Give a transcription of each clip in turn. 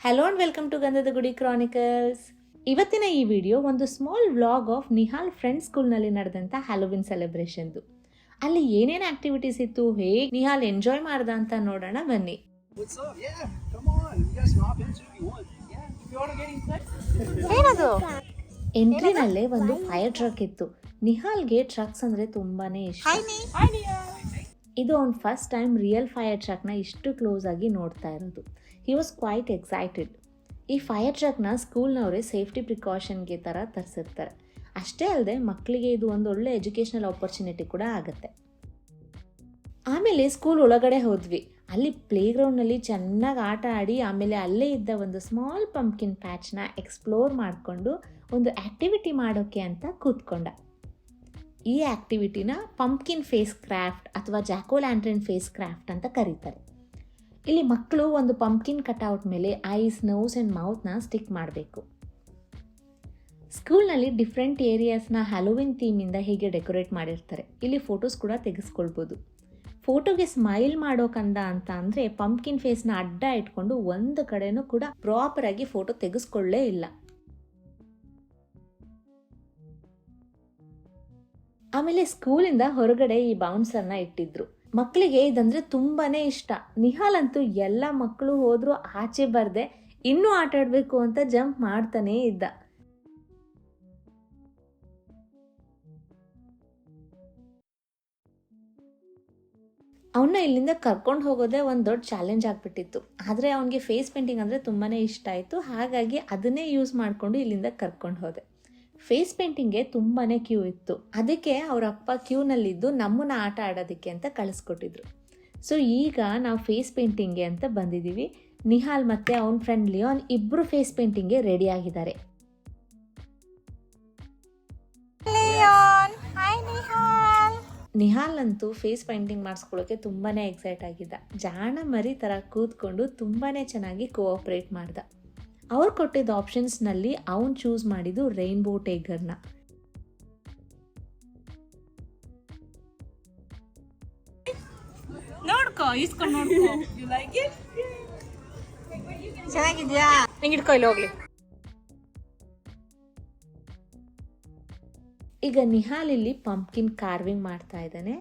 Hello and welcome to ಗಂಧದ ಗುಡಿ Chronicles. ಇವತ್ತಿನ ಈ ವಿಡಿಯೋ ಒಂದು small vlog of Nihal friends ಸ್ಕೂಲ್ನಲ್ಲಿ ನಡೆದಂಥ ಹ್ಯಾಲೋವಿನ್ ಸೆಲೆಬ್ರೇಷನ್ದು. ಅಲ್ಲಿ ಏನೇನು ಆಕ್ಟಿವಿಟೀಸ್ ಇತ್ತು, ಹೇಗೆ ನಿಹಾಲ್ ಎಂಜಾಯ್ ಮಾಡ್ದ ಅಂತ ನೋಡೋಣ ಬನ್ನಿ. ಏನದು? ಎಂಟ್ರಿನಲ್ಲೇ ಒಂದು ಫೈರ್ ಟ್ರಕ್ ಇತ್ತು. ನಿಹಾಲ್ಗೆ ಟ್ರಕ್ಸ್ ಅಂದರೆ ತುಂಬಾನೇ ಇಷ್ಟ. ಇದು ಅವ್ನು ಫಸ್ಟ್ ಟೈಮ್ ರಿಯಲ್ ಫೈರ್ ಟ್ರಕ್ನ ಇಷ್ಟು ಕ್ಲೋಸ್ ಆಗಿ ನೋಡ್ತಾ ಇರೋದು. He was quite excited. ಈ ಫೈರ್ ಟ್ರಕ್ನ ಸ್ಕೂಲ್ನವರೇ ಸೇಫ್ಟಿ ಪ್ರಿಕಾಷನ್ಗೆ ಥರ ತರಿಸಿರ್ತಾರೆ. ಅಷ್ಟೇ ಅಲ್ಲದೆ ಮಕ್ಕಳಿಗೆ ಇದು ಒಂದು ಒಳ್ಳೆ ಎಜುಕೇಷನಲ್ ಆಪರ್ಚುನಿಟಿ ಕೂಡ ಆಗುತ್ತೆ. ಆಮೇಲೆ ಸ್ಕೂಲ್ ಒಳಗಡೆ ಹೋದ್ವಿ. ಅಲ್ಲಿ ಪ್ಲೇಗ್ರೌಂಡ್ನಲ್ಲಿ ಚೆನ್ನಾಗಿ ಆಟ ಆಡಿ ಆಮೇಲೆ ಅಲ್ಲೇ ಇದ್ದ ಒಂದು ಸ್ಮಾಲ್ ಪಂಪ್ಕಿನ್ ಪ್ಯಾಚ್ನ ಎಕ್ಸ್ಪ್ಲೋರ್ ಮಾಡಿಕೊಂಡು ಒಂದು ಆ್ಯಕ್ಟಿವಿಟಿ ಮಾಡೋಕ್ಕೆ ಅಂತ ಕೂತ್ಕೊಂಡ. ಈ ಆ್ಯಕ್ಟಿವಿಟಿನ ಪಂಪ್ಕಿನ್ ಫೇಸ್ ಕ್ರಾಫ್ಟ್ ಅಥವಾ ಜಾಕೋ ಲ್ಯಾಂಟ್ರನ್ ಫೇಸ್ ಕ್ರಾಫ್ಟ್ ಅಂತ ಕರೀತಾರೆ. ಇಲ್ಲಿ ಮಕ್ಕಳು ಒಂದು ಪಂಪ್ಕಿನ್ ಕಟ್ಔಟ್ ಮೇಲೆ ಐಸ್, ನೋಸ್ ಆ್ಯಂಡ್ ಮೌತ್ನ ಸ್ಟಿಕ್ ಮಾಡಬೇಕು. ಸ್ಕೂಲ್ನಲ್ಲಿ ಡಿಫ್ರೆಂಟ್ ಏರಿಯಾಸ್ನ ಹ್ಯಾಲೋವಿನ್ ಥೀಮಿಂದ ಹೀಗೆ ಡೆಕೋರೇಟ್ ಮಾಡಿರ್ತಾರೆ. ಇಲ್ಲಿ ಫೋಟೋಸ್ ಕೂಡ ತೆಗೆಸ್ಕೊಳ್ಬೋದು. ಫೋಟೋಗೆ ಸ್ಮೈಲ್ ಮಾಡೋಕಂದ ಅಂತ ಅಂದರೆ ಪಂಪ್ಕಿನ್ ಫೇಸ್ನ ಅಡ್ಡ ಇಟ್ಕೊಂಡು ಒಂದು ಕಡೆನೂ ಕೂಡ ಪ್ರಾಪರಾಗಿ ಫೋಟೋ ತೆಗೆಸ್ಕೊಳ್ಳೇ ಇಲ್ಲ. ಆಮೇಲೆ ಸ್ಕೂಲಿಂದ ಹೊರಗಡೆ ಈ ಬೌನ್ಸರ್ನ ಇಟ್ಟಿದ್ರು. ಮಕ್ಕಳಿಗೆ ಇದಂದ್ರೆ ತುಂಬಾನೇ ಇಷ್ಟ. ನಿಹಾಲ್ ಅಂತೂ ಎಲ್ಲ ಮಕ್ಕಳು ಹೋದ್ರು ಆಚೆ ಬರ್ದೆ ಇನ್ನೂ ಆಟ ಆಡಬೇಕು ಅಂತ ಜಂಪ್ ಮಾಡ್ತಾನೇ ಇದ್ದ. ಅವನ್ನ ಇಲ್ಲಿಂದ ಕರ್ಕೊಂಡು ಹೋಗೋದೇ ಒಂದು ದೊಡ್ಡ ಚಾಲೆಂಜ್ ಆಗ್ಬಿಟ್ಟಿತ್ತು. ಆದರೆ ಅವನಿಗೆ ಫೇಸ್ ಪೇಂಟಿಂಗ್ ಅಂದರೆ ತುಂಬಾನೇ ಇಷ್ಟ ಆಯಿತು. ಹಾಗಾಗಿ ಅದನ್ನೇ ಯೂಸ್ ಮಾಡಿಕೊಂಡು ಇಲ್ಲಿಂದ ಕರ್ಕೊಂಡು ಹೋದೆ. ಫೇಸ್ ಪೇಂಟಿಂಗ್ಗೆ ತುಂಬಾ ಕ್ಯೂ ಇತ್ತು. ಅದಕ್ಕೆ ಅವರ ಅಪ್ಪ ಕ್ಯೂನಲ್ಲಿದ್ದು ನಮ್ಮನ್ನ ಆಟ ಆಡೋದಕ್ಕೆ ಅಂತ ಕಳಿಸ್ಕೊಟ್ಟಿದ್ರು. ಸೊ ಈಗ ನಾವು ಫೇಸ್ ಪೇಂಟಿಂಗ್ಗೆ ಅಂತ ಬಂದಿದ್ದೀವಿ. ನಿಹಾಲ್ ಮತ್ತು ಅವನ ಫ್ರೆಂಡ್ ಲಿಯೋನ್ ಇಬ್ಬರು ಫೇಸ್ ಪೇಂಟಿಂಗ್ಗೆ ರೆಡಿ ಆಗಿದ್ದಾರೆ. ನಿಹಾಲ್ ಅಂತೂ ಫೇಸ್ ಪೇಂಟಿಂಗ್ ಮಾಡಿಸ್ಕೊಳ್ಳೋಕೆ ತುಂಬಾ ಎಕ್ಸೈಟ್ ಆಗಿದ್ದ. ಜಾಣ ಮರಿ ಥರ ಕೂತ್ಕೊಂಡು ತುಂಬಾ ಚೆನ್ನಾಗಿ ಕೋಆಪ್ರೇಟ್ ಮಾಡ್ದ. ಅವ್ರು ಕೊಟ್ಟಿದ್ದ ಆಪ್ಷನ್ಸ್ನಲ್ಲಿ ಅವನು ಚೂಸ್ ಮಾಡಿದ್ದು ರೈನ್ಬೋ ಟೈಗರ್ನ. ನೋಡ್ಕೋ, ಇಸ್ಕೊಂಡು ನೋಡ್ಕೋ. You like it? ಚೆನ್ನಾಗಿದ್ಯಾ? ನಿಂಗೆ ಇಟ್ಕೋ, ಇಲ್ಲಿ ಹೋಗ್ಲಿ. ಈಗ ನಿಹಾಲ್ ಇಲ್ಲಿ ಪಂಪ್ಕಿನ್ ಕಾರ್ವಿಂಗ್ ಮಾಡ್ತಾ ಇದ್ದಾನೆ.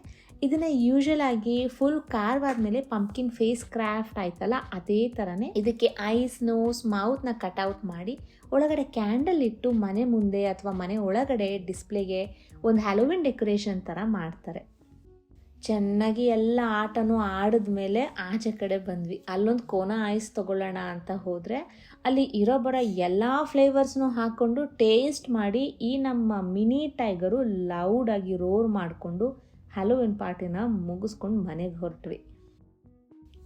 ಇದನ್ನ ಯೂಶಲ್ ಆಗಿ ಫುಲ್ ಕಾರ್ವ್ ಆದ್ಮೇಲೆ ಪಂಪ್ಕಿನ್ ಫೇಸ್ ಕ್ರಾಫ್ಟ್ ಆಯ್ತಲ್ಲ, ಅದೇ ಥರನೇ ಇದಕ್ಕೆ ಐಸ್, ನೋಸ್, ಮೌತ್ನ ಕಟ್ಔಟ್ ಮಾಡಿ ಒಳಗಡೆ ಕ್ಯಾಂಡಲ್ ಇಟ್ಟು ಮನೆ ಮುಂದೆ ಅಥವಾ ಮನೆ ಒಳಗಡೆ ಡಿಸ್ಪ್ಲೇಗೆ ಒಂದು ಹ್ಯಾಲೋವಿನ್ ಡೆಕೋರೇಷನ್ ಥರ ಮಾಡ್ತಾರೆ. ಚೆನ್ನಾಗಿ ಎಲ್ಲ ಆಟನೂ ಆಡಿದ್ಮೇಲೆ ಆಚೆ ಕಡೆ ಬಂದ್ವಿ. ಅಲ್ಲೊಂದು ಕೋನಾ ಐಸ್ ತೊಗೊಳ್ಳೋಣ ಅಂತ ಹೋದರೆ ಅಲ್ಲಿ ಇರೋ ಬರೋ ಎಲ್ಲ ಫ್ಲೇವರ್ಸ್ನೂ ಹಾಕ್ಕೊಂಡು ಟೇಸ್ಟ್ ಮಾಡಿ ಈ ನಮ್ಮ ಮಿನಿ ಟೈಗರು ಲೌಡಾಗಿ ರೋರ್ ಮಾಡಿಕೊಂಡು ಹ್ಯಾಲೋವಿನ್ ಪಾರ್ಟಿನ ಮುಗಿಸ್ಕೊಂಡು ಮನೆಗೆ ಹೊರಟ್ವಿ.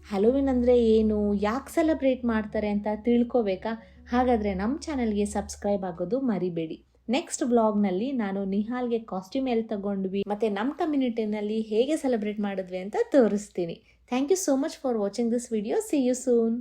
ಹ್ಯಾಲೋವಿನ್ ಅಂದರೆ ಏನು, ಯಾಕೆ ಸೆಲೆಬ್ರೇಟ್ ಮಾಡ್ತಾರೆ ಅಂತ ತಿಳ್ಕೊಬೇಕಾ? ಹಾಗಾದರೆ ನಮ್ಮ ಚಾನಲ್ಗೆ ಸಬ್ಸ್ಕ್ರೈಬ್ ಆಗೋದು ಮರಿಬೇಡಿ. ನೆಕ್ಸ್ಟ್ ವ್ಲಾಗ್ನಲ್ಲಿ ನಾನು ನಿಹಾಲ್ಗೆ ಕಾಸ್ಟ್ಯೂಮ್ ಎಲ್ಲಿ ತಗೊಂಡ್ವಿ ಮತ್ತು ನಮ್ಮ ಕಮ್ಯುನಿಟಿನಲ್ಲಿ ಹೇಗೆ ಸೆಲೆಬ್ರೇಟ್ ಮಾಡಿದ್ವಿ ಅಂತ ತೋರಿಸ್ತೀನಿ. Thank you so much for watching this video. See you soon.